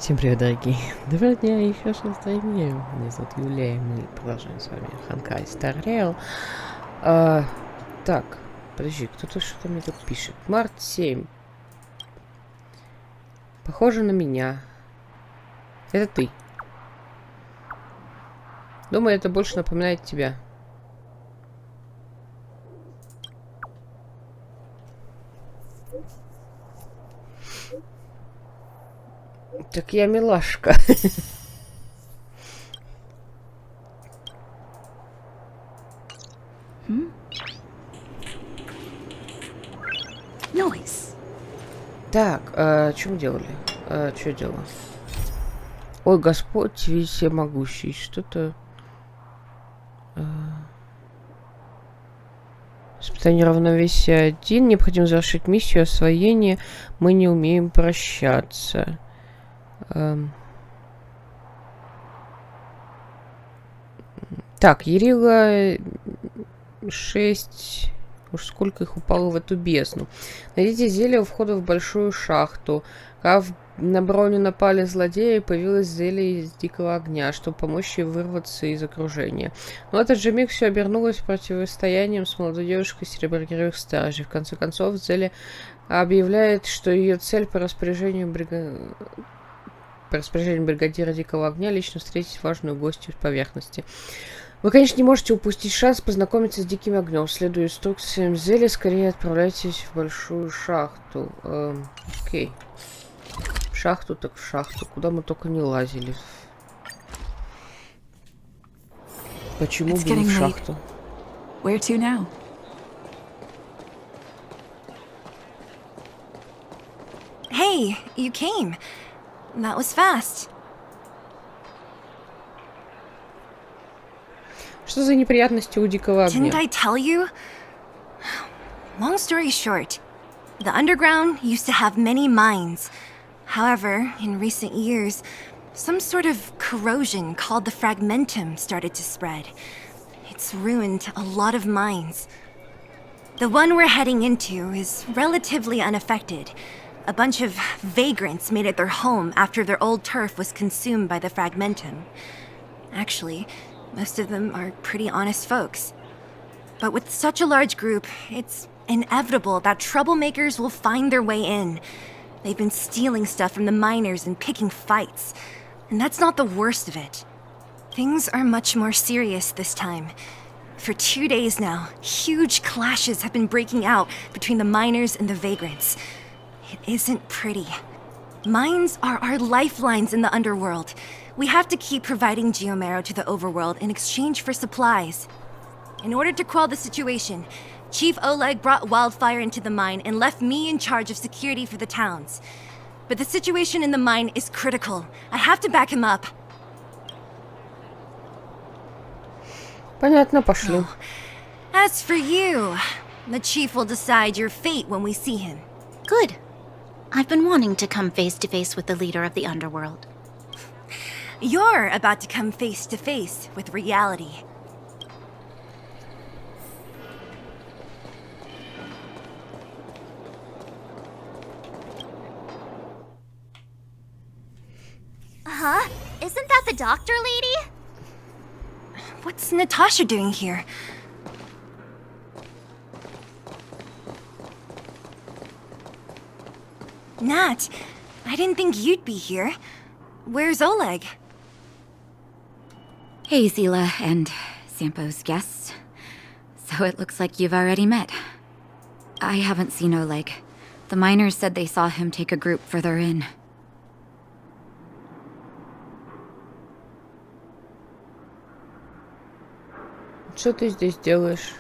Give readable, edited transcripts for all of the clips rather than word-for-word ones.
Всем привет, дорогие. Доброго дня и хорошего настроения. Меня зовут Юлия, и мы продолжаем с вами Honkai Старрейл. Так, подожди, кто-то что-то мне тут пишет. Март 7. Похоже на меня. Это ты. Думаю, это больше напоминает тебя. Так я милашка. Так, что мы делали? Что делала? Ой, Господь всемогущий. Что-то... Испытание равновесия 1. Необходимо завершить миссию освоения. Мы не умеем прощаться. Так, Ярила 6. Уж сколько их упало в эту бездну. Найдите зелье у входа в большую шахту. Когда на броню напали злодеи, появилось зелье из дикого огня, чтобы помочь ей вырваться из окружения. Но в этот же миг все обернулось противостоянием с молодой девушкой сереброгривых стражей. В конце концов, зелье объявляет, что ее цель по распоряжению бригадира Дикого Огня лично встретить важную гостью с поверхности. Вы, конечно, не можете упустить шанс познакомиться с Диким Огнем. Следуя инструкциям зелья, скорее отправляйтесь в большую шахту. Окей. В шахту так в шахту. Куда мы только не лазили. Почему бы не в шахту? Where to now? Hey, you came. That was fast. Что за неприятности у Дикого Огня? Didn't I tell you? Long story short, the underground used to have many mines. However, in recent years, some sort of corrosion called the fragmentum started to spread. It's ruined a lot of mines. The one we're heading into is relatively unaffected. A bunch of vagrants made it their home after their old turf was consumed by the fragmentum. Actually, most of them are pretty honest folks. But with such a large group, it's inevitable that troublemakers will find their way in. They've been stealing stuff from the miners and picking fights. And that's not the worst of it. Things are much more serious this time. For 2 days now, huge clashes have been breaking out between the miners and the vagrants. It isn't pretty. Mines are our lifelines in the underworld. We have to keep providing geomarrow to the overworld in exchange for supplies. In order to quell the situation, Chief Oleg brought wildfire into the mine and left me in charge of security for the towns. But the situation in the mine is critical. I have to back him up. Понятно, пошли. As for you, the Chief will decide your fate when we see him. Good. I've been wanting to come face to face with the leader of the underworld. You're about to come face to face with reality. Huh? Isn't that the doctor lady? What's Natasha doing here? Nat, I didn't think you'd be here. Where's Oleg? Hey, Zila and Sampo's guests. So it looks like you've already met. I haven't seen Oleg. The miners said they saw him take a group further in. Что ты здесь делаешь?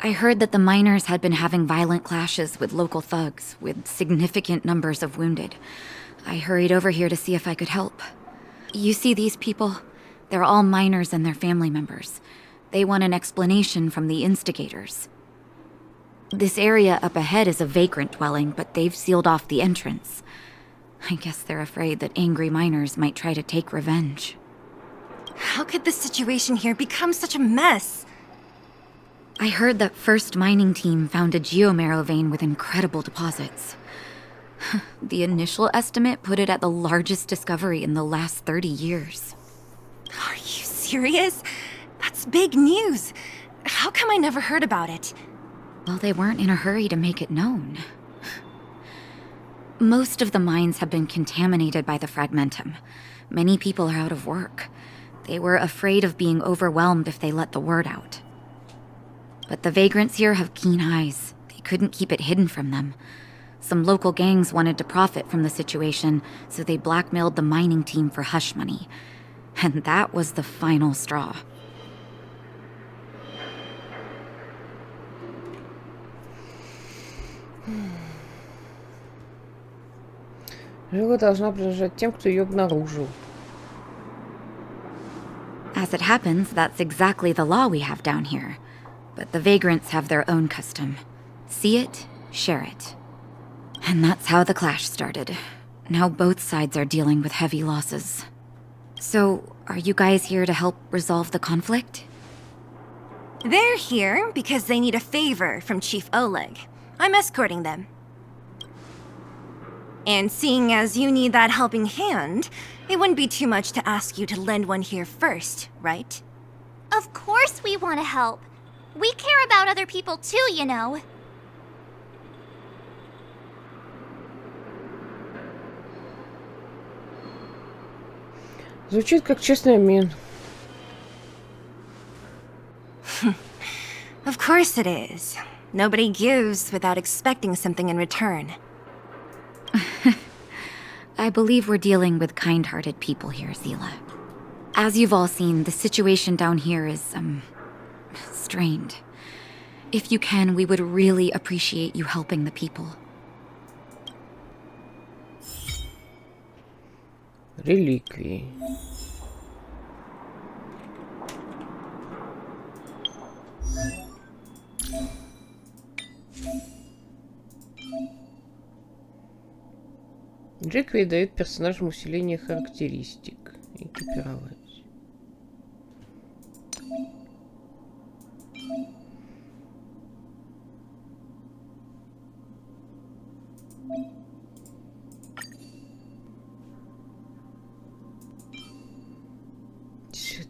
I heard that the miners had been having violent clashes with local thugs, with significant numbers of wounded. I hurried over here to see if I could help. You see these people? They're all miners and their family members. They want an explanation from the instigators. This area up ahead is a vagrant dwelling, but they've sealed off the entrance. I guess they're afraid that angry miners might try to take revenge. How could the situation here become such a mess? I heard that First Mining Team found a geomarrow vein with incredible deposits. The initial estimate put it at the largest discovery in the last 30 years. Are you serious? That's big news. How come I never heard about it? Well, they weren't in a hurry to make it known. Most of the mines have been contaminated by the fragmentum. Many people are out of work. They were afraid of being overwhelmed if they let the word out. But the vagrants here have keen eyes. They couldn't keep it hidden from them. Some local gangs wanted to profit from the situation, so they blackmailed the mining team for hush money. And that was the final straw. Жила должна принадлежать тем, кто ее обнаружил. As it happens, that's exactly the law we have down here. But the vagrants have their own custom. See it, share it. And that's how the clash started. Now both sides are dealing with heavy losses. So, are you guys here to help resolve the conflict? They're here because they need a favor from Chief Oleg. I'm escorting them. And seeing as you need that helping hand, it wouldn't be too much to ask you to lend one here first, right? Of course we want to help. We care about other people too, you know. Звучит как честный обмен. Of course it is. Nobody gives without expecting something in return. I believe we're dealing with kind-hearted people here, Zila. As you've all seen, the situation down here is, strained. If you can, we would really appreciate you helping the people. Реликвии. Реликвии дают персонажам усиление характеристик. Экипировать.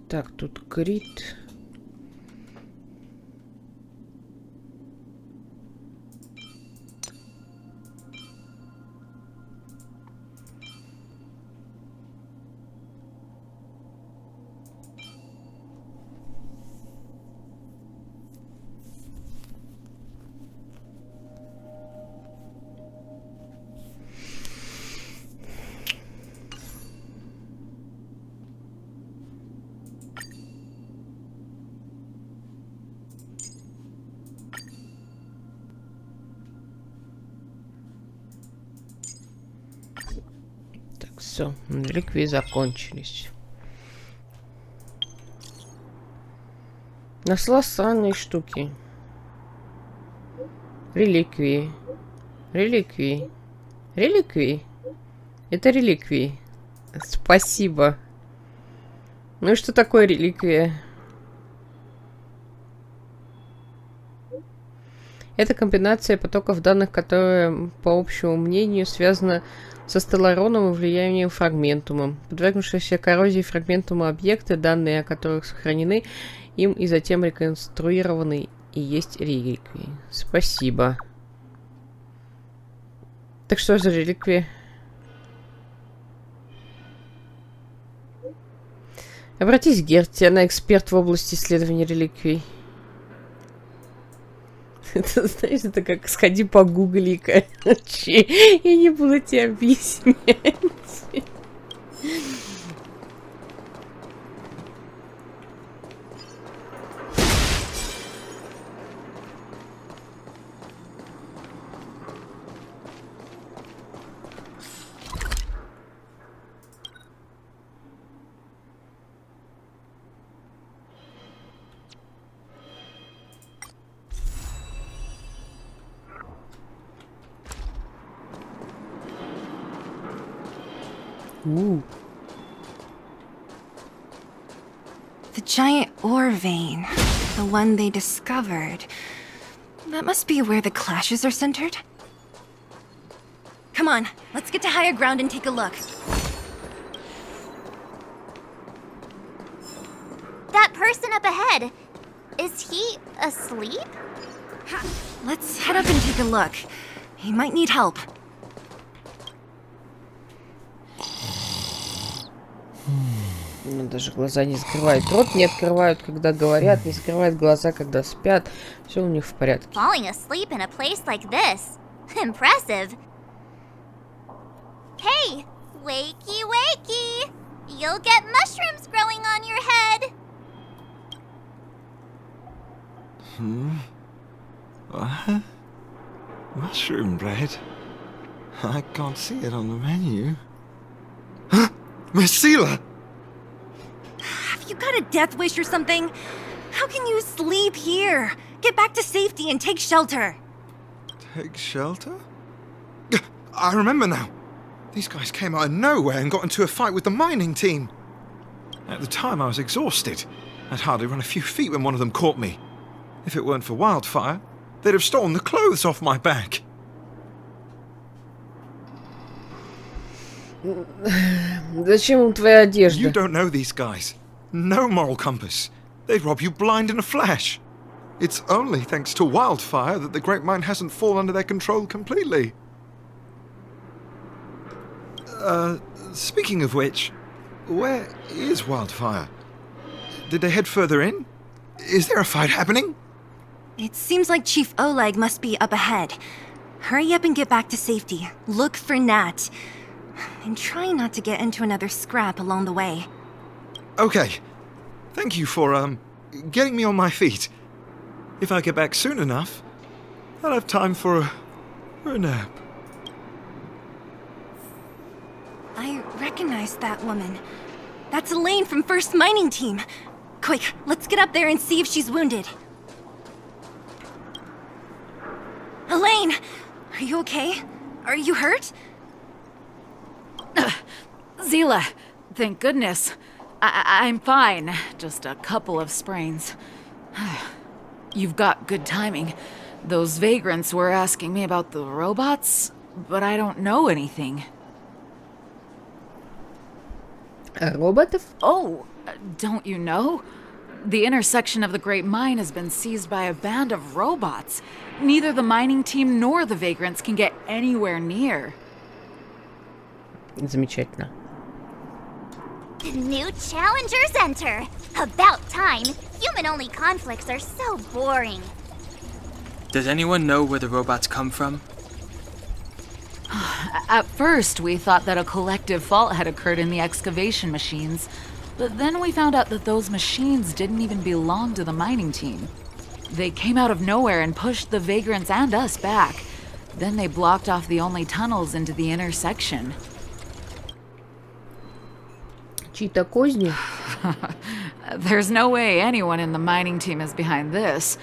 Так, тут крит. Все, реликвии закончились. Нашла странные штуки. Реликвии. Реликвии. Реликвии. Это реликвии. Спасибо. Ну и что такое реликвия? Это комбинация потоков данных, которая, по общему мнению, связана со стеллароном и влиянием фрагментума. Подвергнувшиеся коррозии фрагментума объекты, данные о которых сохранены им и затем реконструированы, и есть реликвии. Спасибо. Так что за реликвии? Обратись к Герти, она эксперт в области исследования реликвий. Это, знаешь, это как сходи погугли, короче. Я не буду тебе объяснять. The giant ore vein, the one they discovered. That must be where the clashes are centered. Come Come on, let's get to higher ground and take a look. That person up ahead, is he asleep? Let's head up and take a look. He might need help. Ну, даже глаза не закрывают. Рот не открывают, когда говорят, не закрывают глаза, когда спят. Все у них в порядке. Falling asleep in a place like this. Impressive. Hey, wakey wakey. You'll get mushrooms growing on your head. What? Mushroom bread? I can't see it on the menu. Miss Seela! Have you got a death wish or something? How can you sleep here? Get back to safety and take shelter. Take shelter? I remember now. These guys came out of nowhere and got into a fight with the mining team. At the time, I was exhausted. I'd hardly run a few feet when one of them caught me. If it weren't for Wildfire, they'd have stolen the clothes off my back. Зачем им твоя одежда? You don't know these guys. No moral compass. They'd rob you blind in a flash. It's only thanks to Wildfire that the Great Mine hasn't fallen under their control completely. Speaking of which, where is Wildfire? Did they head further in? Is there a fight happening? It seems like Chief Oleg must be up ahead. Hurry up and get back to safety. Look for Nat. And try not to get into another scrap along the way. Okay. Thank you for, getting me on my feet. If I get back soon enough, I'll have time for a nap. I recognize that woman. That's Elaine from First Mining Team. Quick, let's get up there and see if she's wounded. Elaine! Are you okay? Are you hurt? Seela, thank goodness. I'm fine. Just a couple of sprains. You've got good timing. Those vagrants were asking me about the robots, but I don't know anything. Роботов? Oh, don't you know? The intersection of the Great Mine has been seized by a band of robots. Neither the mining team nor the vagrants can get anywhere near. Замечательно. New challengers enter. About time. Human-only conflicts are so boring. Does anyone know where the robots come from? At first, we thought that a collective fault had occurred in the excavation machines, but then we found out that those machines didn't even belong to the mining team. They came out of nowhere and pushed the vagrants and us back. Then they blocked off the only tunnels into the intersection. Чьи-то козни? There's no way anyone in the mining team is behind this.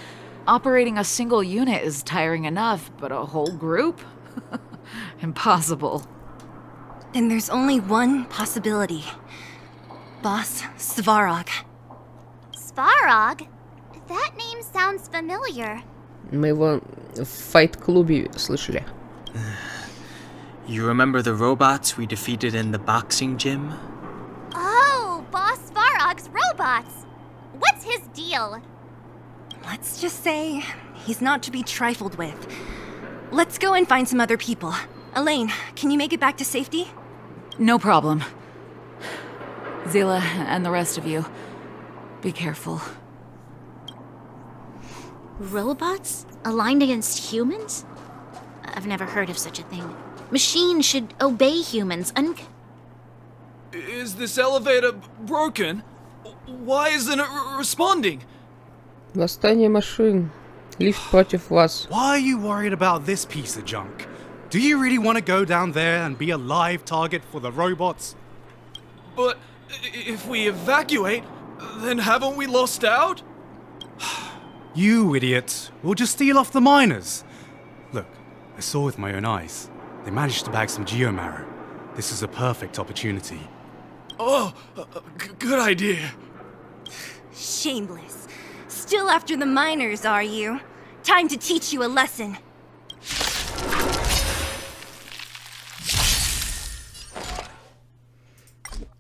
Operating a single unit is tiring enough, but a whole group? Impossible. Then there's only one possibility. Boss Svarog. Svarog? That name sounds familiar. Мы его в файт-клубе слышали. You remember the robots we defeated in the boxing gym? Oh, Boss Svarog's robots. What's his deal? Let's just say he's not to be trifled with. Let's go and find some other people. Elaine, can you make it back to safety? No problem. Seela and the rest of you, be careful. Robots? Aligned against humans? I've never heard of such a thing. Machines should obey humans. Is this elevator broken? Why isn't it responding? Восстание машин. Лифт против вас. Why are you worried about this piece of junk? Do you really want to go down there and be a live target for the robots? But if we evacuate, then haven't we lost out? You idiots. We'll just steal off the miners. Look, I saw with my own eyes. They managed to bag some geomarrow. This is a perfect opportunity. Oh, good idea. Shameless. Still after the miners, are you? Time to teach you a lesson.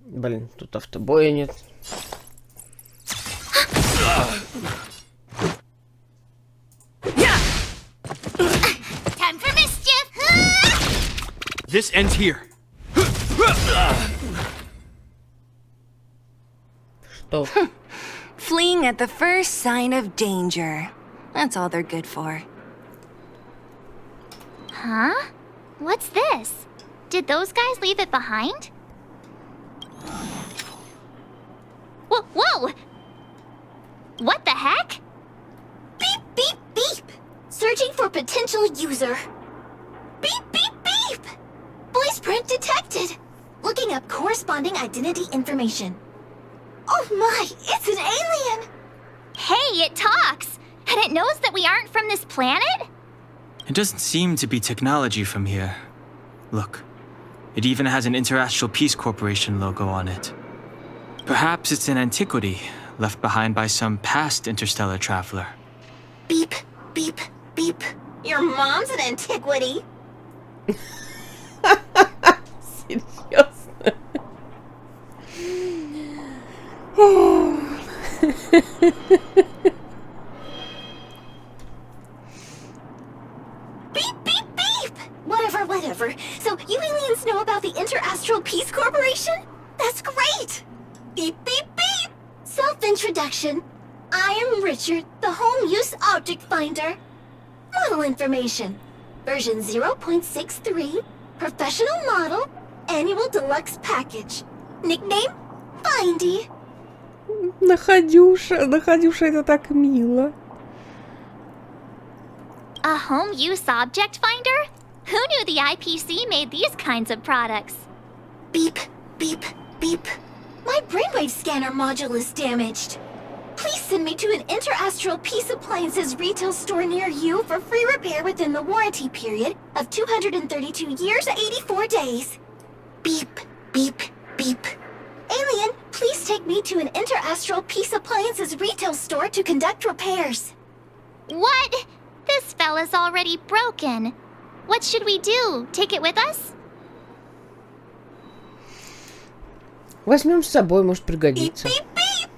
Блин, тут автобоя нет. Time for mischief! This ends here. Что? Fleeing at the first sign of danger. That's all they're good for. Huh? What's this? Did those guys leave it behind? Whoa! What the heck? Beep, beep, beep. Searching for potential user. Beep, beep, beep. Voice print detected. Looking up corresponding identity information. Oh my, it's an alien! Hey, it talks! And it knows that we aren't from this planet? It doesn't seem to be technology from here. Look, it even has an Interastral Peace Corporation logo on it. Perhaps it's an antiquity left behind by some past interstellar traveler. Beep, beep, beep. Your mom's an antiquity. Серьезно? Beep, beep, beep! Whatever. So you aliens know about the Interastral Peace Corporation? That's great! Beep, beep, beep! Self-introduction. I am Richard, the home use object finder. Model information. Version 0.63. Professional model. Annual deluxe package. Nickname? Findy. Находюша, это так мило. A home use object finder? Who knew the IPC made these kinds of products? Beep, beep, beep. My brainwave scanner module is damaged. Please send me to an Interastral Peace Appliances retail store near you for free repair within the warranty period of 232 years, 84 days. Beep, beep, beep. Alien, please take me to an Interastral Peace Appliances retail store to conduct repairs. What? This fella's already broken. What should we do? Take it with us? Возьмем с собой, может Beep, пригодится. beep, beep!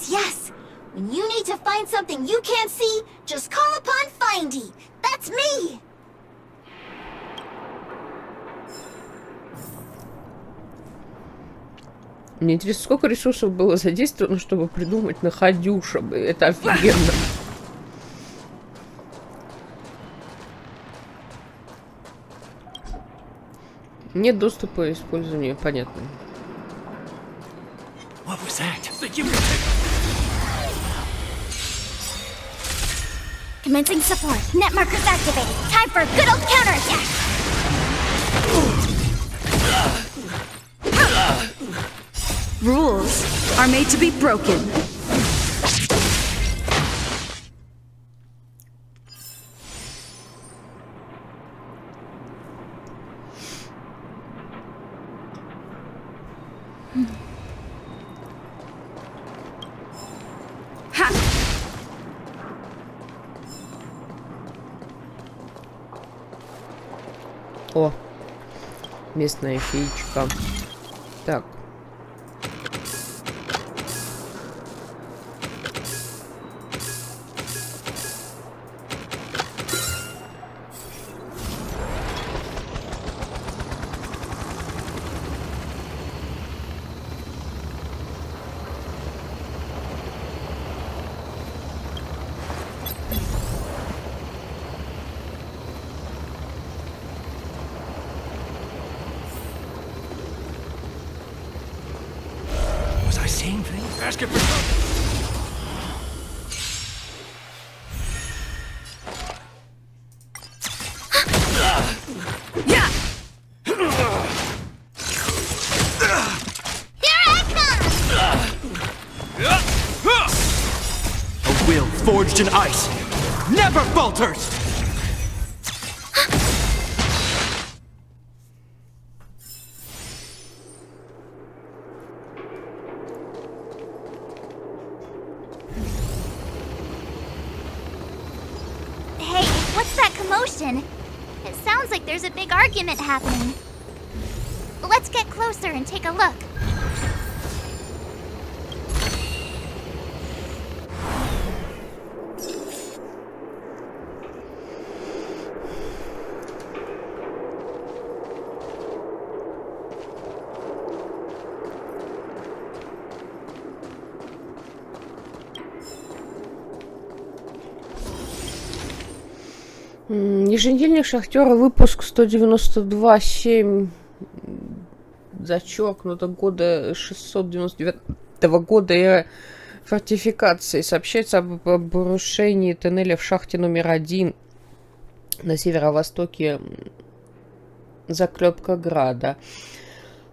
Yes. When you need to find something you can't see, just call upon Findy. That's me! Мне интересно, сколько ресурсов было задействовано, чтобы придумать находюша. Это офигенно. Нет доступа к использованию, понятно. What was that? Commencing support. Net markers activated. Time for a good old counterattack. Rules are made to be broken. О, местная феечка. Так. Was I seeing things? Basket for cover. A will forged in ice never falters! Hey, what's that commotion? It sounds like there's a big argument happening. Let's get closer. closer and take a look. Еженедельник шахтера, выпуск 192.7, зачеркнуто, года 699 года эры фортификации. Сообщается об обрушении тоннеля в шахте номер 1 на северо-востоке заклепка града.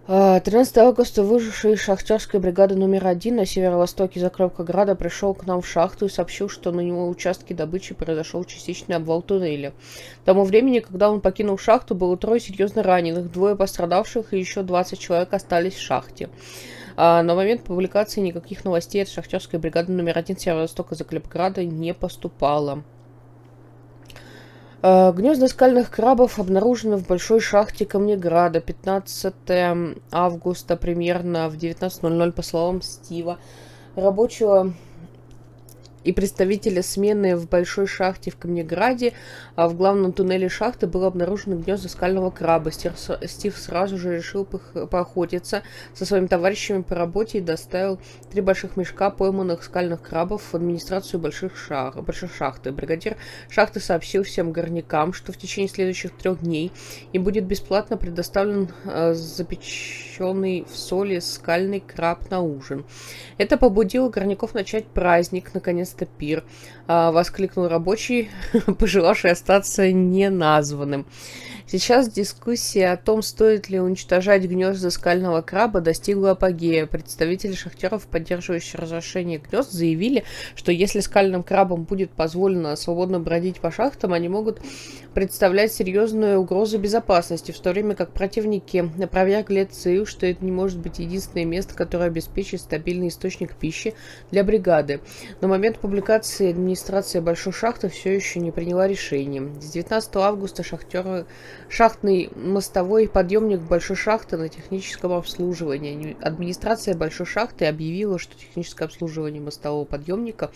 13 августа выживший из шахтерской бригады номер 1 на северо-востоке заклепка града пришел к нам в шахту и сообщил, что на его участке добычи произошел частичный обвал туннеля. К тому времени, когда он покинул шахту, было 3 серьезно раненых, 2 пострадавших и еще 20 человек остались в шахте. На момент публикации никаких новостей от шахтерской бригады номер 1 северо-востока заклепграда не поступало. Гнезда скальных крабов обнаружены в большой шахте Камнеграда. 15 августа примерно в 19:00 по словам Стива, рабочего и представителя смены в большой шахте в Камнеграде, в главном туннеле шахты было обнаружено гнездо скального краба. Стив сразу же решил поохотиться со своими товарищами по работе и доставил 3 больших мешка пойманных скальных крабов в администрацию большой шахты. Бригадир шахты сообщил всем горнякам, что в течение следующих 3 дней им будет бесплатно предоставлен запеченный в соли скальный краб на ужин. Это побудило горняков начать праздник, наконец-то пир, воскликнул рабочий, пожелавший остаться неназванным. Сейчас дискуссия о том, стоит ли уничтожать гнезда скального краба, достигла апогея. Представители шахтеров, поддерживающие разрушение гнезд, заявили, что если скальным крабам будет позволено свободно бродить по шахтам, они могут представлять серьезную угрозу безопасности, в то время как противники опровергли ЦИУ, что это не может быть единственное место, которое обеспечит стабильный источник пищи для бригады. На момент публикации администрация большой шахты все еще не приняла решение. С 19 августа шахтный мостовой подъемник большой шахты на техническом обслуживании. Администрация большой шахты объявила, что техническое обслуживание мостового подъемника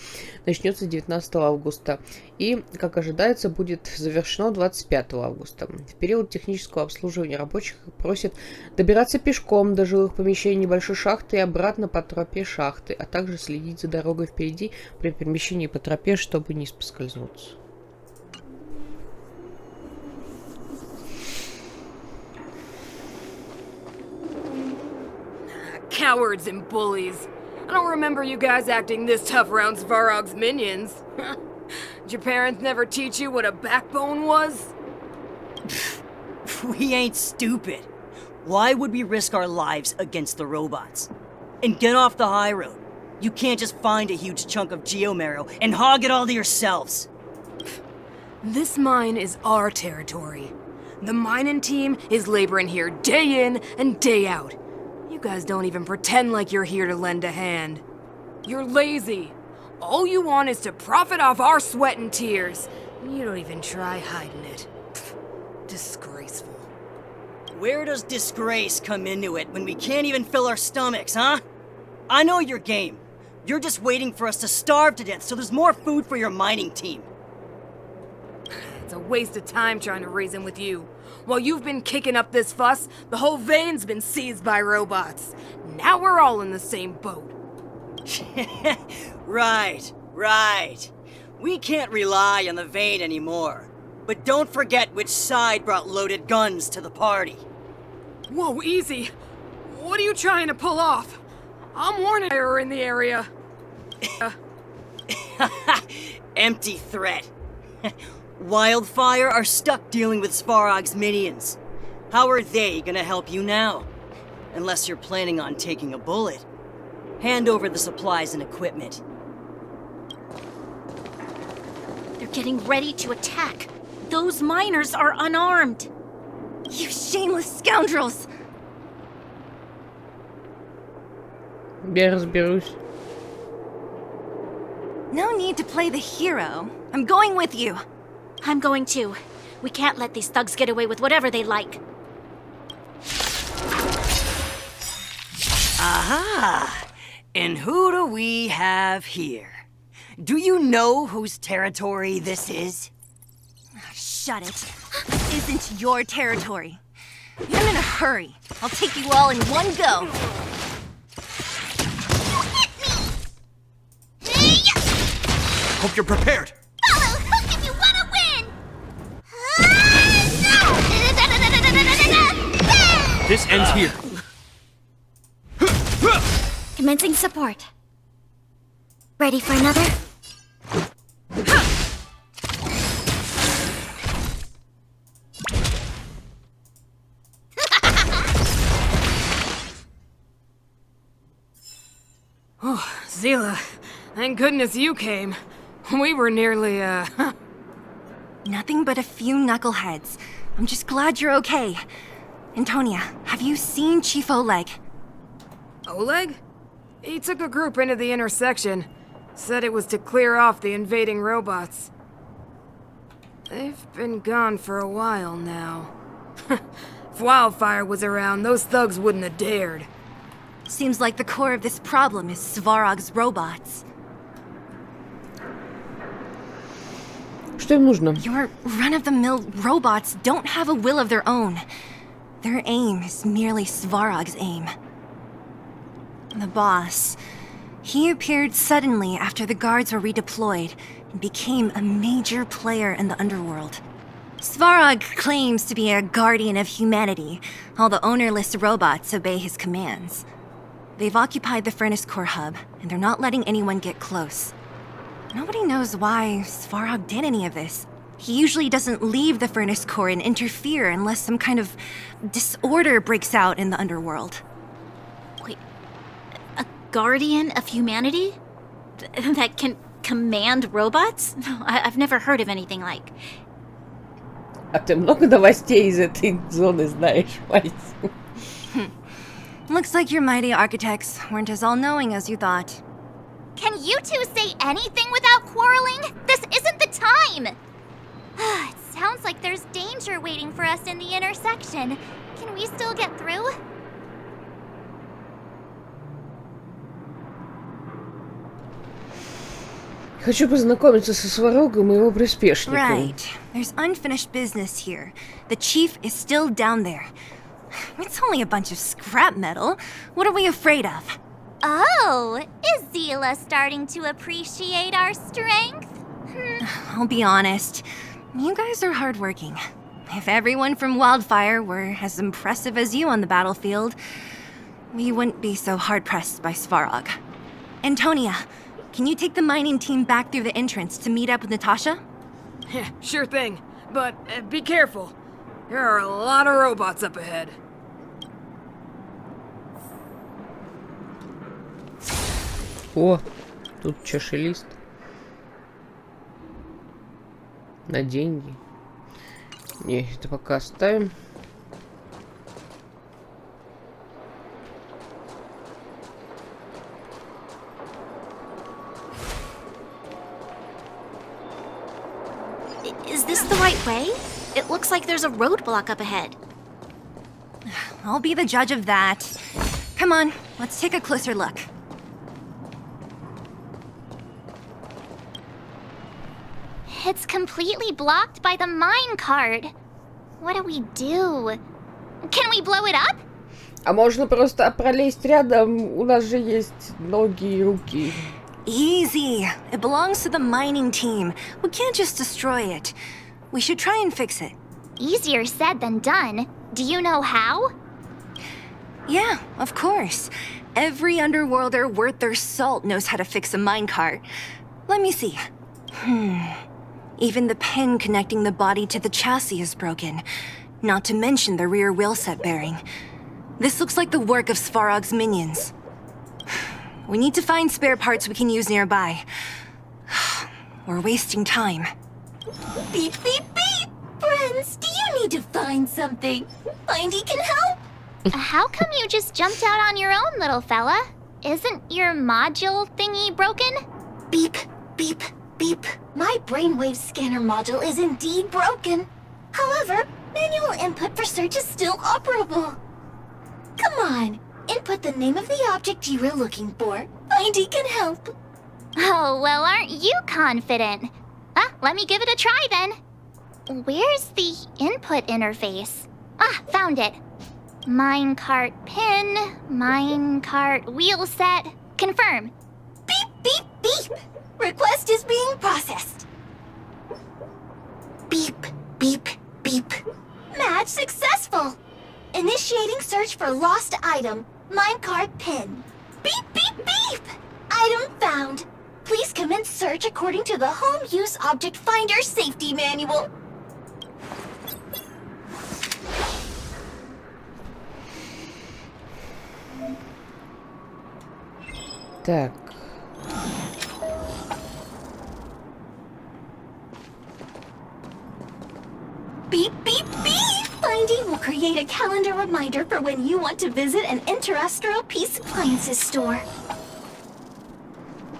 начнется 19 августа и, как ожидается, будет завершено 25 августа. В период технического обслуживания рабочих просят добираться пешком до жилых помещений большой шахты и обратно по тропе шахты, а также следить за дорогой впереди при перемещении по тропе, чтобы не поскользнуться. Cowards and bullies. I don't remember you guys acting this tough around Svarog's minions. Did your parents never teach you what a backbone was? We ain't stupid. Why would we risk our lives against the robots? And get off the high road. You can't just find a huge chunk of geomarrow and hog it all to yourselves. This mine is our territory. The mining team is laboring here day in and day out. You guys don't even pretend like you're here to lend a hand. You're lazy. All you want is to profit off our sweat and tears. You don't even try hiding it. Disgraceful. Where does disgrace come into it when we can't even fill our stomachs, huh? I know your game. You're just waiting for us to starve to death so there's more food for your mining team. It's a waste of time trying to reason with you. While you've been kicking up this fuss, the whole vein's been seized by robots. Now we're all in the same boat. Right. We can't rely on the vein anymore. But don't forget which side brought loaded guns to the party. Whoa, easy. What are you trying to pull off? I'm warning you in the area. Empty threat. Wildfire are stuck dealing with Svarog's minions. How are they gonna help you now? Unless you're planning on taking a bullet. Hand over the supplies and equipment. They're getting ready to attack. Those miners are unarmed. You shameless scoundrels! Я разберусь. No need to play the hero. I'm going with you. I'm going too. We can't let these thugs get away with whatever they like. Aha! And who do we have here? Do you know whose territory this is? Shut it. This isn't your territory. I'm in a hurry. I'll take you all in one go. Hope you're prepared. Follow hook if you want to win! This ends here. Commencing support. Ready for another? Oh, Zila, thank goodness you came. We were nearly, Nothing but a few knuckleheads. I'm just glad you're okay. Antonia, have you seen Chief Oleg? Oleg? He took a group into the intersection. Said it was to clear off the invading robots. They've been gone for a while now. If Wildfire was around, those thugs wouldn't have dared. Seems like the core of this problem is Svarog's robots. Что им нужно? Your run-of-the-mill robots don't have a will of their own. Their aim is merely Svarog's aim. The boss. He appeared suddenly after the guards were redeployed and became a major player in the underworld. Svarog claims to be a guardian of humanity, while the ownerless robots obey his commands. They've occupied the Furnace Core hub, and they're not letting anyone get close. Nobody knows why Svarog did any of this. He usually doesn't leave the Furnace Core and interfere unless some kind of disorder breaks out in the underworld. Wait, a guardian of humanity? That can command robots? No, I've never heard of anything like. А ты много новостей из этой зоны знаешь, Мать? Looks like your mighty architects weren't as all-knowing as you thought. Can you two say anything without quarreling? This isn't the time! It sounds like there's danger waiting for us in the intersection. Can we still get through? Хочу познакомиться со Сварогом и его приспешником. Right. There's unfinished business here. The chief is still down there. It's only a bunch of scrap metal. What are we afraid of? Oh, is Zila starting to appreciate our strength? I'll be honest. You guys are hardworking. If everyone from Wildfire were as impressive as you on the battlefield, we wouldn't be so hard-pressed by Svarog. Antonia, can you take the mining team back through the entrance to meet up with Natasha? Yeah, sure thing. But be careful. There are a lot of robots up ahead. О, тут чашелист. На деньги. Не, это пока оставим. Is this the right way? It looks like there's a roadblock up ahead. I'll be the judge of that. Come on, let's take a closer look. It's completely blocked by the mine cart. What do we do? Can we blow it up? А можно просто пролезть рядом, у нас же есть ноги и руки. Easy. It belongs to the mining team. We can't just destroy it. We should try and fix it. Easier said than done. Do you know how? Yeah, of course. Every underworlder worth their salt knows how to fix a minecart. Let me see. Even the pin connecting the body to the chassis is broken. Not to mention the rear wheel set bearing. This looks like the work of Svarog's minions. We need to find spare parts we can use nearby. We're wasting time. Beep, beep, beep! Friends, do you need to find something? Mindy can help? How come you just jumped out on your own, little fella? Isn't your module thingy broken? Beep, beep, beep. My brainwave scanner module is indeed broken. However, manual input for search is still operable. Come on, input what the name of the object you were looking for. Findy can help. Oh, well, aren't you confident? Let me give it a try then. Where's the input interface? Found it. Minecart pin, minecart wheel set. Confirm. Beep, beep, beep. Request is being processed. Beep, beep, beep. Match successful. Initiating search for lost item. Minecart pin. Beep, beep, beep. Item found. Please commence search according to the Home Use Object Finder Safety Manual. Так. Beep, beep, beep! Finding will create a calendar reminder for when you want to visit an Interastral Peace Appliances store.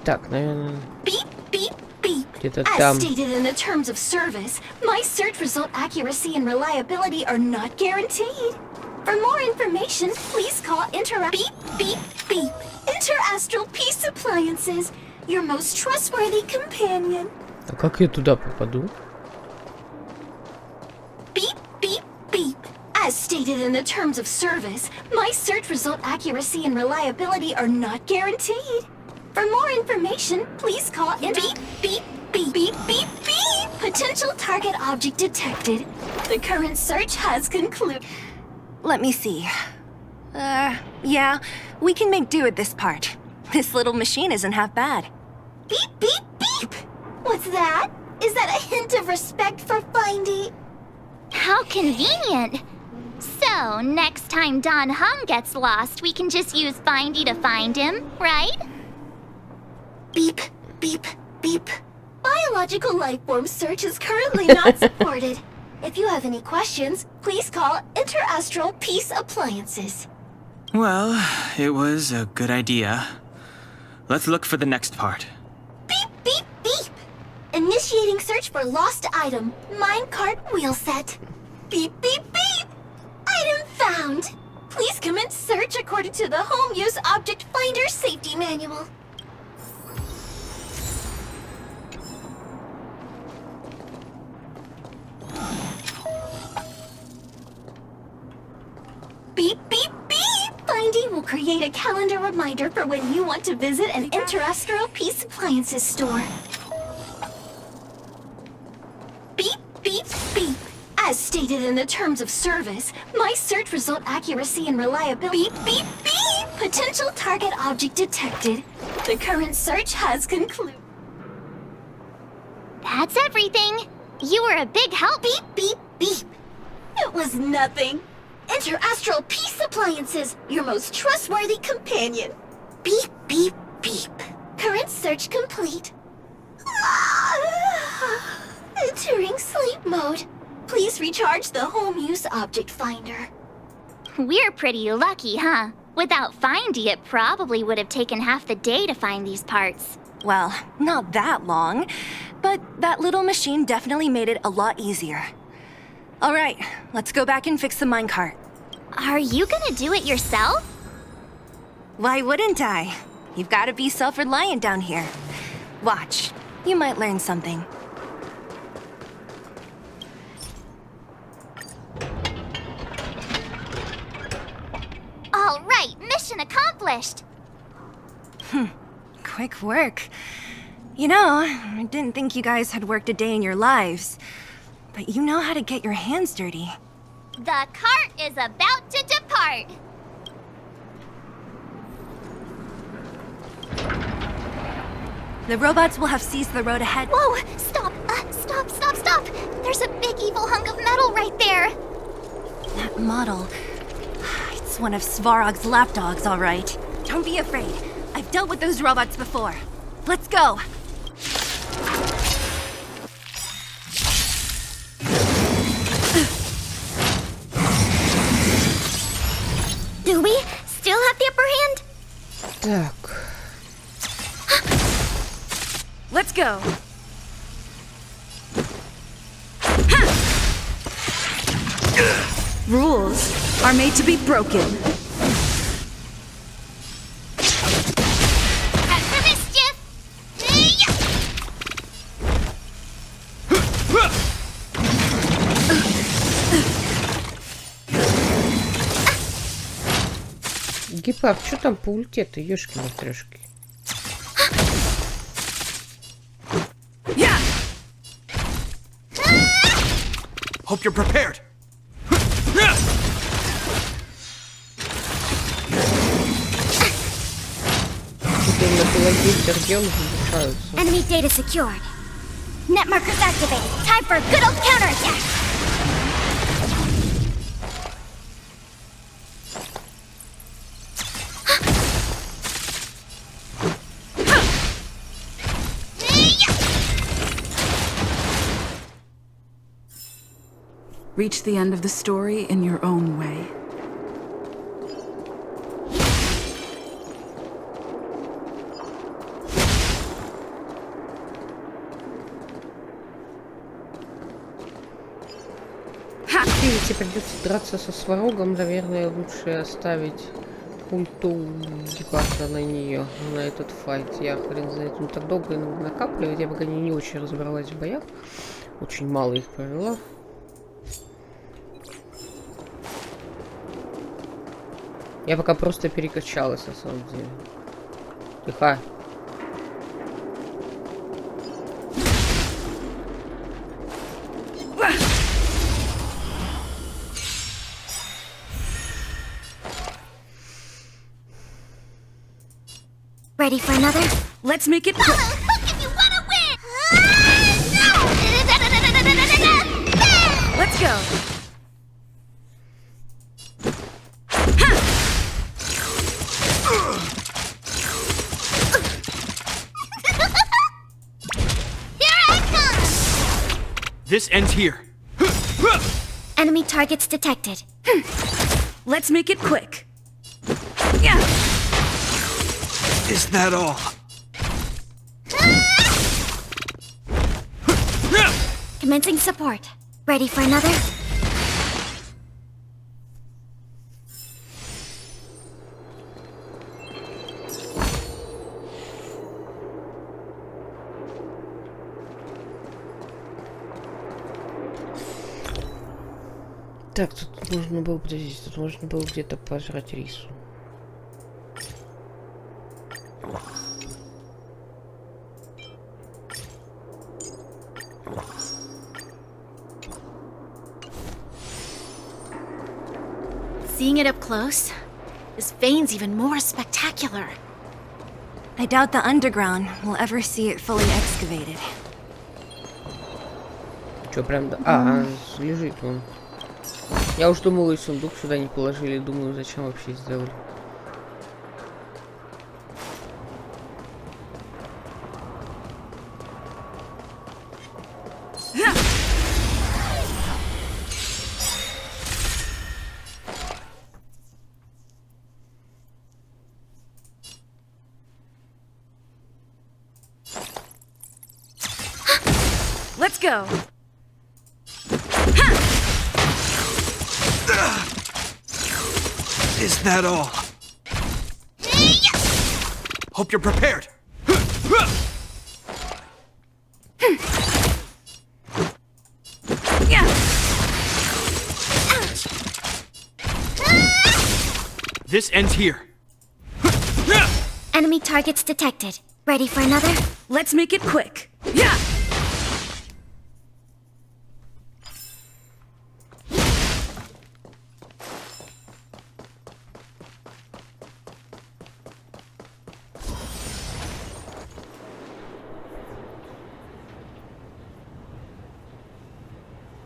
Так, наверное, Beep, beep, beep. где-то As там. stated in the terms of service, my search result accuracy and reliability are not guaranteed. For more information, please call Beep, beep, beep. Interastral Peace Appliances, your most trustworthy companion. А как я туда попаду? Beep, beep, beep. As stated in the terms of service, my search result accuracy and reliability are not guaranteed. For more information, please call Beep, beep, beep, beep, beep, beep. Potential target object detected. The current search has concluded. Let me see. Yeah, we can make do with this part. This little machine isn't half bad. Beep, beep, beep. What's that? Is that a hint of respect for Findy? How convenient. So, next time Don Hung gets lost, we can just use Findy to find him, right? Beep, beep, beep. Biological life form search is currently not supported. If you have any questions, please call Interastral Peace Appliances. Well, it was a good idea. Let's look for the next part. Beep, beep, beep. Initiating search for lost item. Minecart wheel set. Beep, beep, beep. Item found. Please commence search according to the Home Use Object Finder Safety Manual. Beep, beep, beep! Finding will create a calendar reminder for when you want to visit an Interastral Peace Appliances store. Beep, beep, beep. As stated in the terms of service, my search result accuracy and reliability. Beep, beep, beep! Potential target object detected. The current search has concluded. That's everything. You were a big help. Beep, beep, beep. It was nothing. Interastral Peace Appliances, your most trustworthy companion. Beep, beep, beep. Current search complete. Entering sleep mode. Please recharge the Home Use Object Finder. We're pretty lucky, huh? Without Findy, it probably would have taken half the day to find these parts. Well, not that long, but that little machine definitely made it a lot easier. All right, let's go back and fix the minecart. Are you gonna do it yourself? Why wouldn't I? You've got to be self-reliant down here. Watch, you might learn something. All right, mission accomplished. Quick work. You know, I didn't think you guys had worked a day in your lives, but you know how to get your hands dirty. The cart is about to depart. The robots will have seized the road ahead. Whoa, stop, stop. There's a big evil hunk of metal right there. That model, it's one of Svarog's lapdogs, all right. Don't be afraid. I've dealt with those robots before. Let's go. Do we still have the upper hand? Так. Let's go. Rules are made to be broken. Гепард, что там по ульте-то, ёшкины трешки? Hope you're prepared. Теперь на пелаге пердел задушаются. Enemy data secured. Net markers activated. Time for a good old counterattack. Reach the end of the story in your own way. Видите, придется драться со Сварогом. Наверное, лучше оставить ульту гепарда на нее, на этот файт. Я хрен знает, он так долго накапливает. Я пока не очень разобралась в боях. Очень мало их провела. Я пока просто перекачалась, на самом деле. Тихо. Ready for another? Let's make it quick. Look if you wanna win! Let's go. Here I come! This ends here. Enemy targets detected. Let's make it quick. Yeah. Is that all? Commencing support. Ready for another? Так, тут нужно было, подождите, тут можно было где-то пожрать рису. Seeing it up close, this vein's even more spectacular. I doubt the underground will ever see it fully excavated. Чё, прям... лежит он. Я уж думала, и сундук сюда не положили. Думаю, зачем вообще сделали. Let's go. Is that all? Hope you're prepared. Yeah. This ends here. Enemy targets detected. Ready for another? Let's make it quick. Yeah.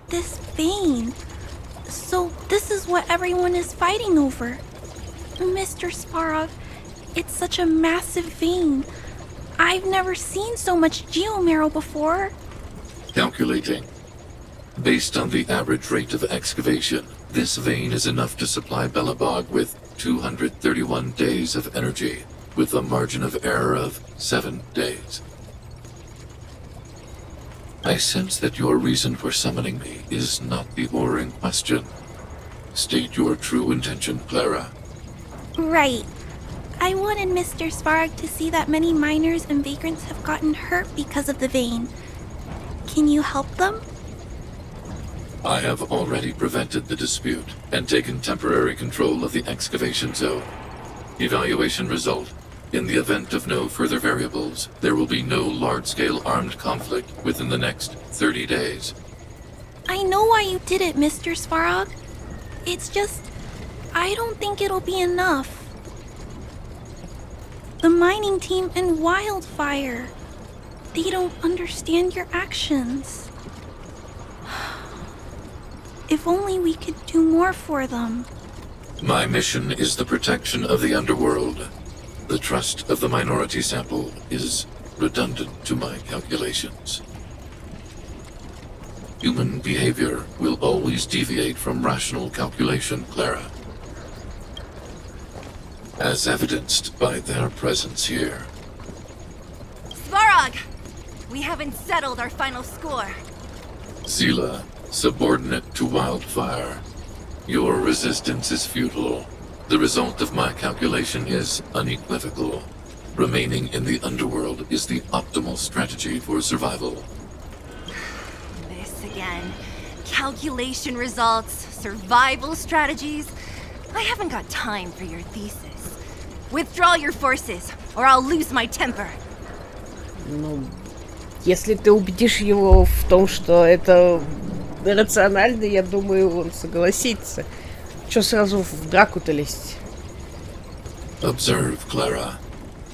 This vein. So this is what everyone is fighting over. Mr. Svarog, it's such a massive vein. I've never seen so much geomarrow before. Calculating. Based on the average rate of excavation, this vein is enough to supply Belobog with 231 days of energy, with a margin of error of 7 days. I sense that your reason for summoning me is not the ore in question. State your true intention, Clara. Right. I wanted Mr. Svarog to see that many miners and vagrants have gotten hurt because of the vein. Can you help them? I have already prevented the dispute and taken temporary control of the excavation zone. Evaluation result. In the event of no further variables, there will be no large-scale armed conflict within the next 30 days. I know why you did it, Mr. Svarog. It's just, I don't think it'll be enough. The mining team and Wildfire, they don't understand your actions. If only we could do more for them. My mission is the protection of the underworld. The trust of the minority sample is redundant to my calculations. Human behavior will always deviate from rational calculation, Clara. As evidenced by their presence here. Svarog! We haven't settled our final score. Zila, subordinate to Wildfire. Your resistance is futile. The result of my calculation is unequivocal. Remaining in the underworld is the optimal strategy for survival. This again. Calculation results, survival strategies. I haven't got time for your thesis. Withdraw your forces, or I'll lose my temper. Ну, если ты убедишь его в том, что это рационально, я думаю, он согласится. Чё сразу в драку-то лезть? Observe, Clara.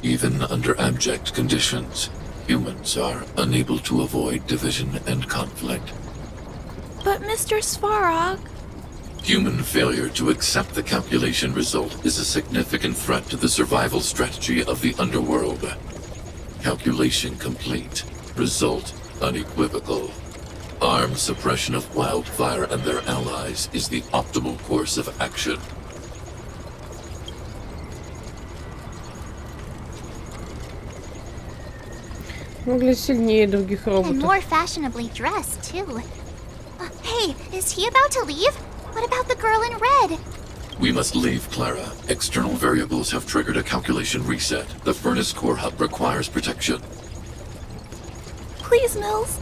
Even under abject conditions, humans are unable to avoid division and conflict. But Mr. Svarog... Human failure to accept the calculation result is a significant threat to the survival strategy of the underworld. Calculation complete. Result unequivocal. Armed suppression of Wildfire and their allies is the optimal course of action. Выглядит сильнее других And роботов. more fashionably dressed, too. Hey, is he about to leave? What about the girl in red? We must leave, Clara. External variables have triggered a calculation reset. The furnace core hub requires protection. Please, Mills,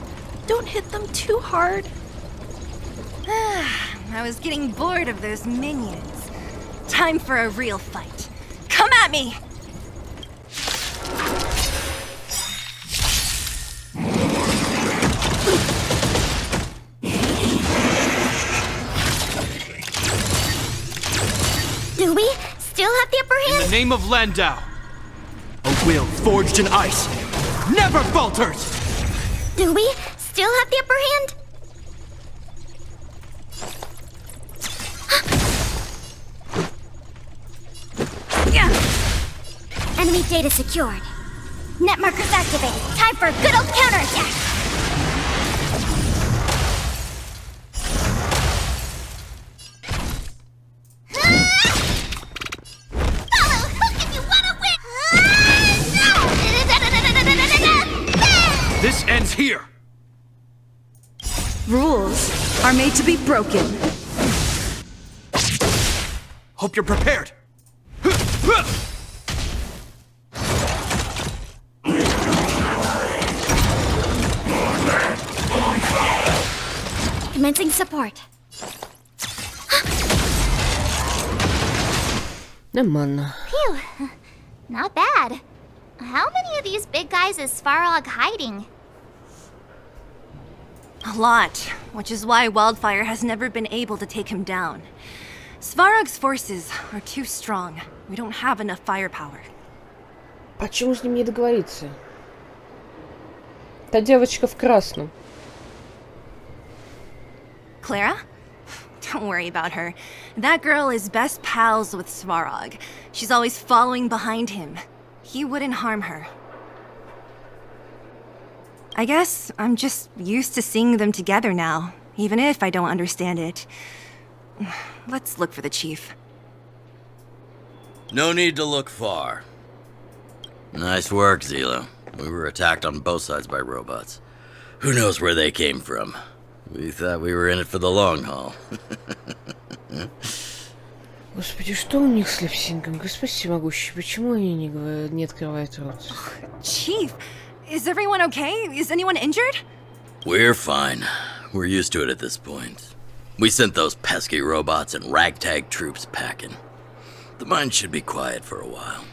don't hit them too hard. I was getting bored of those minions. Time for a real fight. Come at me! Do we still have the upper hand? In the name of Landau, a will forged in ice never falters! Do we still have the upper hand? Enemy data secured. Net markers activated. Time for a good old counterattack. Follow hook if you want to win. This ends here. Rules are made to be broken. Hope you're prepared. Commencing support. Нормально. Phew. Not bad. How many of these big guys is Svarog hiding? A lot, which is why Wildfire has never been able to take him down. Svarog's forces are too strong. We don't have enough firepower. Почему с ним не договориться? Та девочка в красном. Clara? Don't worry about her. That girl is best pals with Svarog. She's always following behind him. He wouldn't harm her. I guess I'm just used to seeing them together now, even if I don't understand it. Let's look for the chief. No need to look far. Nice work, Zila. We were attacked on both sides by robots. Who knows where they came from? We thought we were in it for the long haul. Господи, что у них с липсингом? Господь всемогущий, почему они не открывают рот? Chief, is everyone okay? Is anyone injured? We're fine. We're used to it at this point. We sent those pesky robots and ragtag troops packing. The mine should be quiet for a while.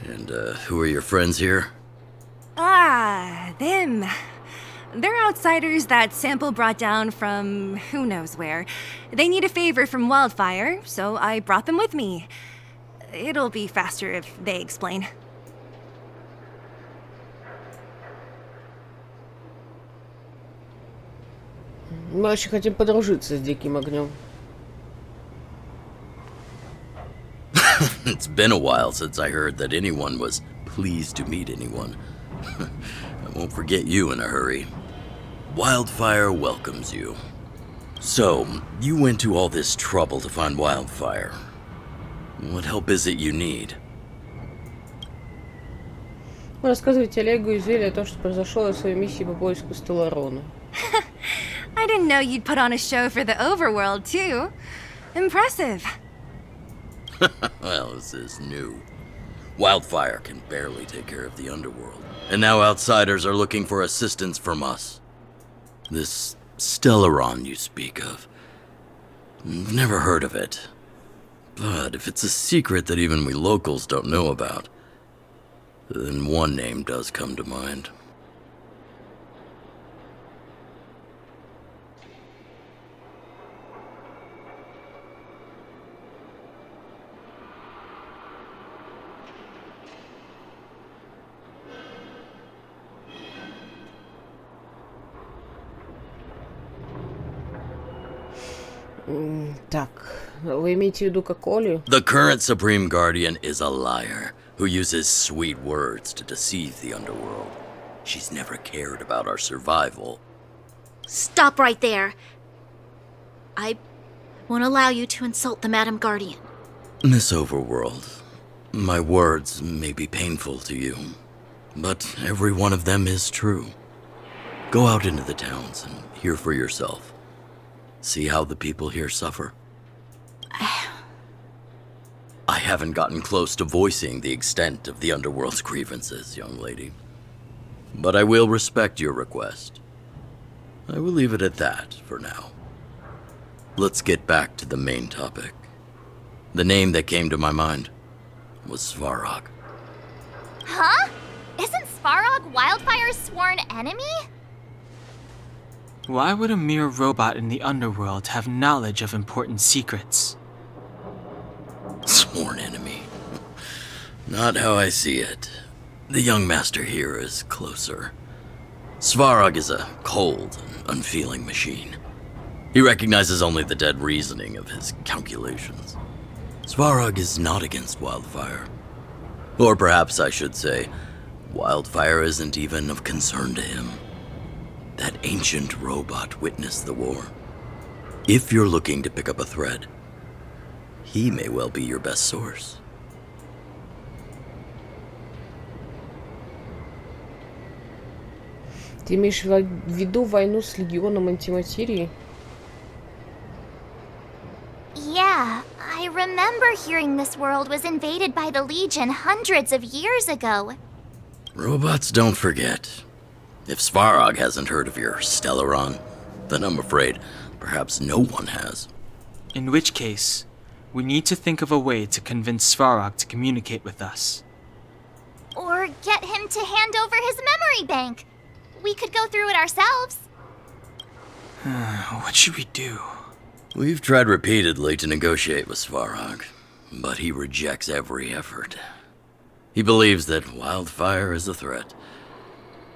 And, who are your friends here? Them. They're outsiders that Sample brought down from who knows where. They need a favor from Wildfire, so I brought them with me. It'll be faster if they explain. Мы очень хотим подружиться с Диким Огнем. It's been a while since I heard that anyone was pleased to meet anyone. I won't forget you in a hurry. Wildfire welcomes you. So, you went to all this trouble to find Wildfire. What help is it you need? Рассказывайте Олегу и Зеле о том, что произошло в своей миссии по поиску Стелларона. I didn't know you'd put on a show for the overworld, too. Impressive. Well, this is new. Wildfire can barely take care of the underworld. And now outsiders are looking for assistance from us. This Stellaron you speak of. I've never heard of it. But if it's a secret that even we locals don't know about, then one name does come to mind. Так, вы имеете в виду как Олю? The current Supreme Guardian is a liar who uses sweet words to deceive the underworld. She's never cared about our survival. Stop right there. I won't allow you to insult the Madam Guardian. Miss Overworld, my words may be painful to you, but every one of them is true. Go out into the towns and hear for yourself. See how the people here suffer? I haven't gotten close to voicing the extent of the underworld's grievances, young lady. But I will respect your request. I will leave it at that for now. Let's get back to the main topic. The name that came to my mind was Svárog. Huh? Isn't Svárog Wildfire's sworn enemy? Why would a mere robot in the underworld have knowledge of important secrets? Sworn enemy. Not how I see it. The young master here is closer. Svárog is a cold and unfeeling machine. He recognizes only the dead reasoning of his calculations. Svárog is not against Wildfire. Or perhaps I should say, Wildfire isn't even of concern to him. That ancient robot witnessed the war. If you're looking to pick up a thread, he may well be your best source. Ты имеешь в виду войну с Легионом Антиматерии? Yeah, I remember hearing this world was invaded by the Legion hundreds of years ago. Robots don't forget. If Svárog hasn't heard of your Stellaron, then I'm afraid perhaps no one has. In which case, we need to think of a way to convince Svárog to communicate with us. Or get him to hand over his memory bank. We could go through it ourselves. What should we do? We've tried repeatedly to negotiate with Svárog, but he rejects every effort. He believes that Wildfire is a threat.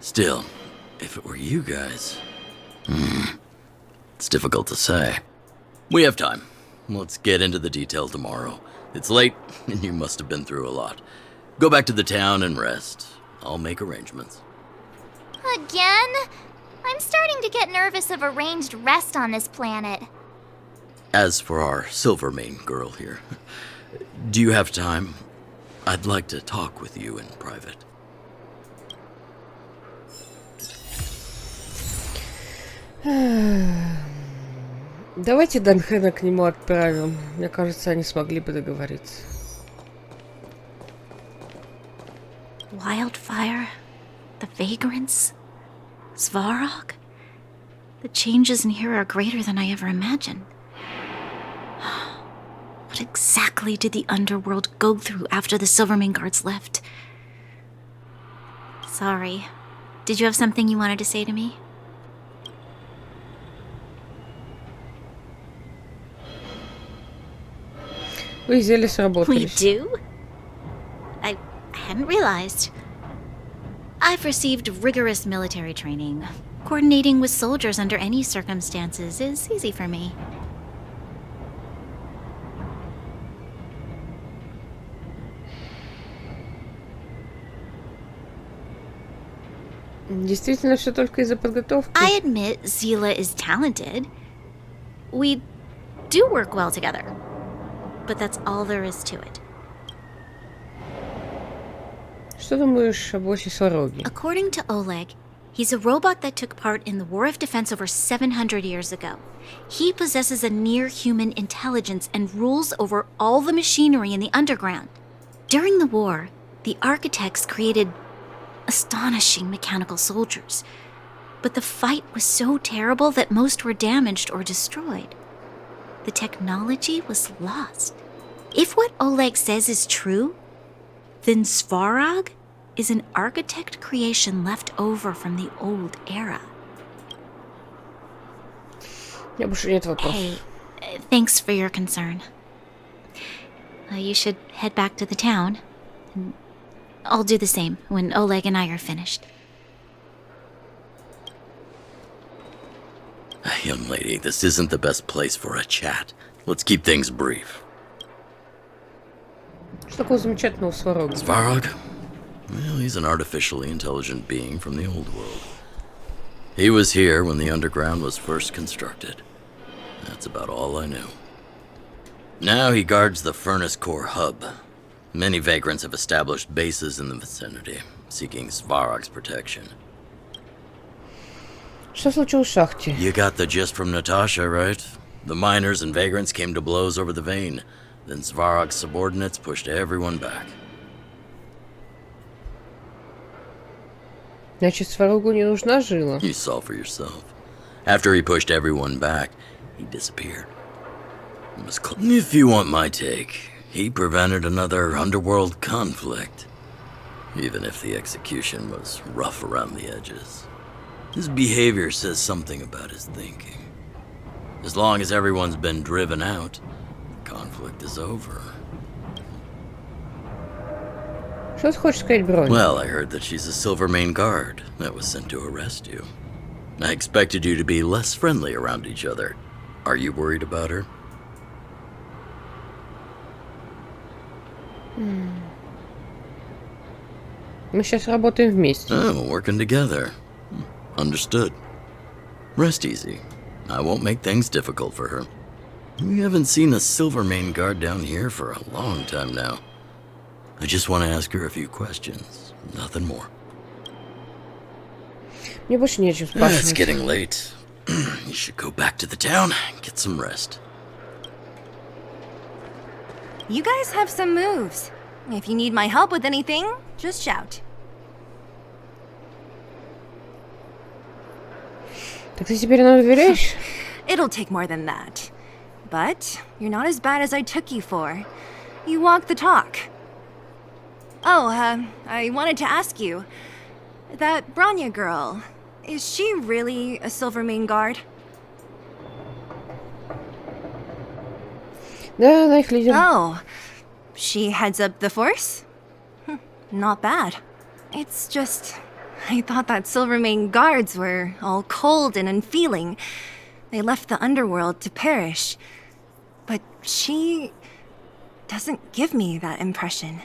Still, if it were you guys... it's difficult to say. We have time. Let's get into the detail tomorrow. It's late, and you must have been through a lot. Go back to the town and rest. I'll make arrangements. Again? I'm starting to get nervous of arranged rest on this planet. As for our Silvermane girl here, do you have time? I'd like to talk with you in private. Давайте Данхэна к нему отправим. Мне кажется, они смогли бы договориться. Wildfire, the vagrants, Svárog. The changes in here are greater than I ever imagined. What exactly did the underworld go through after the Silvermane guards left? Sorry. Did you have something you wanted to say to me? Вы зелья сработались. We do? I hadn't realized. I've received rigorous military training. Coordinating with soldiers under any circumstances is easy for me. Действительно, все только из-за подготовки. I admit Zila is talented. We do work well together. But that's all there is to it. Что думаешь о боссе Свароге? According to Oleg, he's a robot that took part in the War of Defense over 700 years ago. He possesses a near-human intelligence and rules over all the machinery in the underground. During the war, the architects created astonishing mechanical soldiers. But the fight was so terrible that most were damaged or destroyed. The technology was lost. If what Oleg says is true, then Svarog is an architect creation left over from the old era. Hey, thanks for your concern. You should head back to the town. I'll do the same when Oleg and I are finished. Young lady, this isn't the best place for a chat. Let's keep things brief. Что такого замечательного в Свароге? Svarog? Well, he's an artificially intelligent being from the old world. He was here when the underground was first constructed. That's about all I knew. Now he guards the furnace core hub. Many vagrants have established bases in the vicinity, seeking Svarog's protection. Что случилось в шахте? You got the gist from Natasha, right? The miners and vagrants came to blows over the vein. Then Svarog's subordinates pushed everyone back. Значит, Сварогу не нужна жила. You saw for yourself. After he pushed everyone back, he disappeared. It was if you want my take, he prevented another underworld conflict. Even if the execution was rough around the edges. His behavior says something about his thinking. As long as everyone's been driven out, the conflict is over. Что ты хочешь сказать, Бронь? Well, I heard that she's a Silvermane guard that was sent to arrest you. I expected you to be less friendly around each other. Are you worried about her? Мы сейчас работаем вместе. Oh, working together. Understood. Rest easy. I won't make things difficult for her. We haven't seen a Silvermane guard down here for a long time now. I just want to ask her a few questions. Nothing more. Мне больше не о чем спрашивать. It's getting late. You should go back to the town and get some rest. You guys have some moves. If you need my help with anything, just shout. Так ты теперь нам доверяешь? It'll take more than that. But you're not as bad as I took you for. You walk the talk. Oh, I wanted to ask you. That Bronya girl, is she really a Silvermane guard? Да, она их лидер. Oh, she heads up the force? Not bad. It's just, I thought that Silvermane guards were all cold and unfeeling. They left the underworld to perish. But she doesn't give me that impression.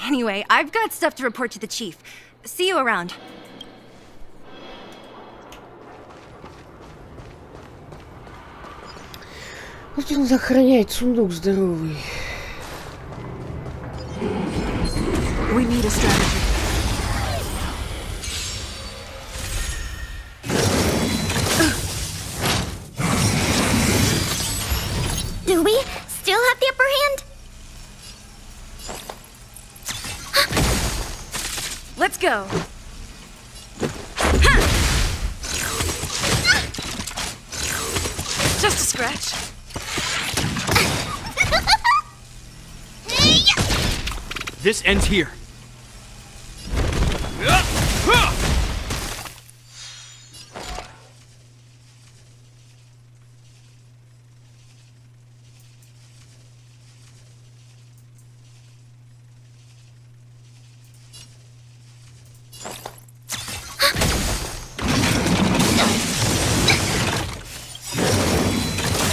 Anyway, I've got stuff to report to the chief. See you around. Вот он охраняет сундук здоровый. We need a strategy. Do we still have the upper hand? Let's go. Just a scratch. This ends here.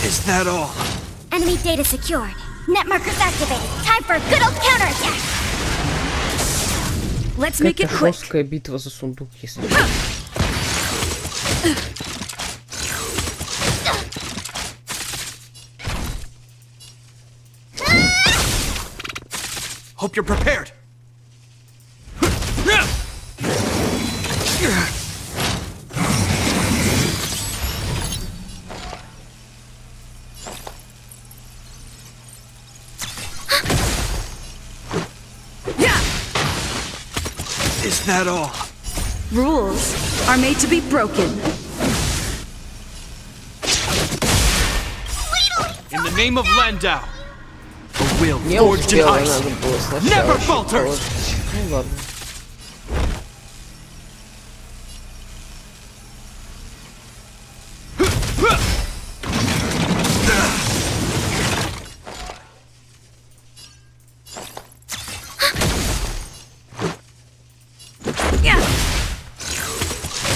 Is that all? Enemy data secured. Net markers activated. Time for a good old counterattack. Let's make it quick. Жесткая битва за сундук, если. Hope you're prepared. Is that all? Rules are made to be broken. In the name of Landau, a will forged in ice never falters. Ну ладно.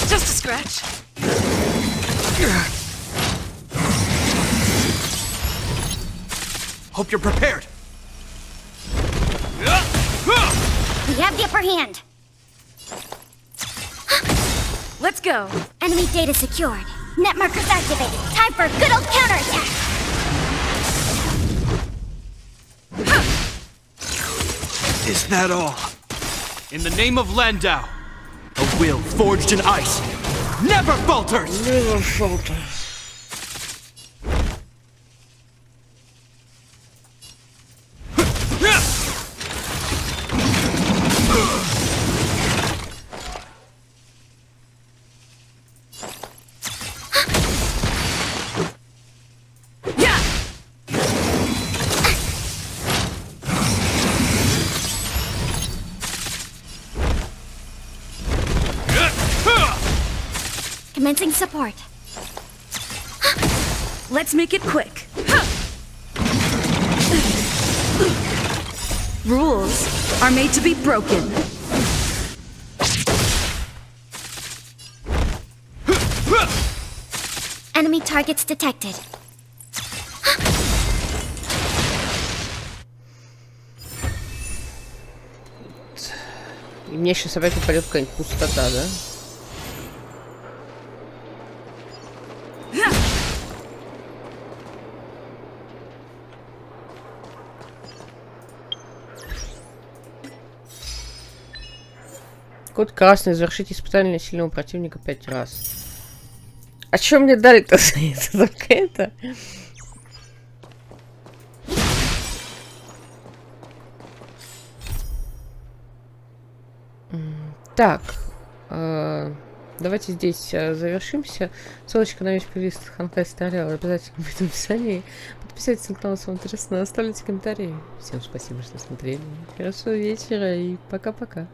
Just a scratch. Hope you're prepared. We have the upper hand. Let's go. Enemy data secured. Net markers activated. Time for a good old counterattack. Is that all? In the name of Landau, a will forged in ice never falters. Never falters. Commencing support. Let's make it quick. Rules are made to be broken. Enemy targets detected. И мне сейчас опять упадет какая-нибудь пустота, да? Код красный. Завершите испытание сильного противника 5 раз. А что мне дали-то за это? Только это? Так. Давайте здесь завершимся. Ссылочка на весь плейлист Honkai сериал обязательно будет в описании. Подписывайтесь на канал, если вам интересно. Оставляйте комментарии. Всем спасибо, что смотрели. Хорошего вечера и пока-пока.